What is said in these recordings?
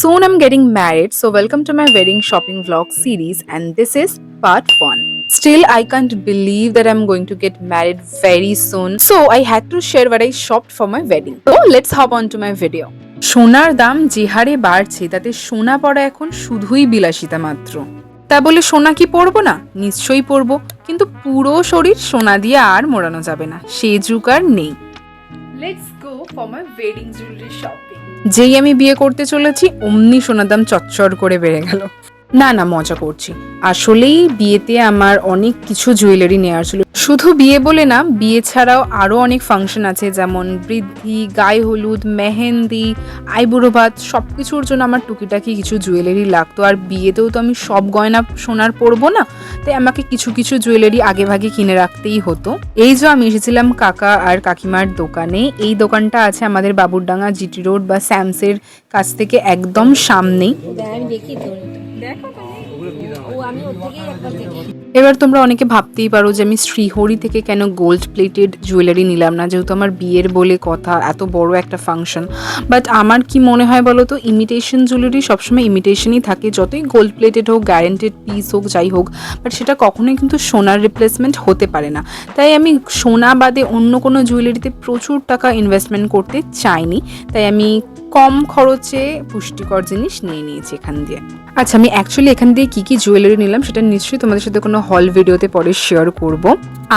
Soon I'm getting married, so welcome to my wedding shopping vlog series, and this is part 1. Still, I can't believe that I'm going to get married very soon, so I had to share what I shopped for my wedding. So let's hop on to my video. সোনার দাম যে হারে বাড়ছে তাতে সোনা পরা এখন শুধুই বিলাসিতা মাত্র। তা বলে সোনা কি পরবো না? নিশ্চয়ই পরবো, কিন্তু পুরো শরীর সোনা দিয়ে আর মোড়ানো যাবে না, সে যুগ আর নেই। Let's go for my wedding jewelry shopping. যেই আমি বিয়ে করতে চলেছি অমনি সোনার দাম চচ্চর করে বেড়ে গেল। না মজা করছি, আসলেই বিয়েতে আমার অনেক কিছু জুয়েলারি নেওয়ার ছিল। শুধু বিয়ে বলে না, বিয়ে ছাড়াও আরো অনেক ফাংশন আছে, যেমন বৃদ্ধি, গায়ে হলুদ, মেহেন্দি, আইবুড়ো ভাত, সবকিছুর জন্য আমার টুকিটাকি কিছু জুয়েলারি লাগতো। আর বিয়েতেও তো আমি সব গয়না সোনার পরবো না, তাই আমাকে কিছু কিছু জুয়েলারি আগে ভাগে কিনে রাখতেই হতো। এই যে আমি এসেছিলাম কাকা আর কাকিমার দোকানে। এই দোকানটা আছে আমাদের বাবুরডাঙ্গা জিটি রোড বা স্যামসের কাছ থেকে একদম সামনেই। এবার তোমরা অনেকে ভাবতেই পারো যে আমি শ্রীহরি থেকে কেন গোল্ড প্লেটেড জুয়েলারি নিলাম না, যেহেতু আমার বিয়ের বলে কথা, এত বড় একটা ফাংশন। বাট আমার কি মনে হয় বলো তো, ইমিটেশন জুয়েলারি সবসময় ইমিটেশনই থাকে, যতই গোল্ড প্লেটেড হোক, গ্যারেন্টেড পিস হোক, যাই হোক, বাট সেটা কখনোই কিন্তু সোনার রিপ্লেসমেন্ট হতে পারে না। তাই আমি সোনা বাদে অন্য কোনো জুয়েলারিতে প্রচুর টাকা ইনভেস্টমেন্ট করতে চাইনি, তাই আমি কম খরচে পুষ্টিকর জিনিস নিয়ে নিয়েছি এখান দিয়ে। আচ্ছা, আমি অ্যাকচুয়ালি এখান দিয়ে কী জুয়েলারি নিলাম সেটা নিশ্চয়ই তোমাদের সাথে কোনো হল ভিডিওতে পরে শেয়ার করব।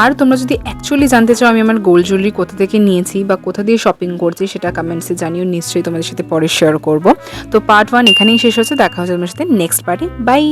আর তোমরা যদি অ্যাকচুয়ালি জানতে চাও আমি আমার গোল্ড জুয়েলারি কোথা থেকে নিয়েছি বা কোথা দিয়ে শপিং করছি, সেটা কমেন্টসে জানিও, নিশ্চয়ই তোমাদের সাথে পরে শেয়ার করব। তো পার্ট 1 এখানেই শেষ হচ্ছে, দেখা হচ্ছে তোমাদের সাথে নেক্সট পার্টে। বাই।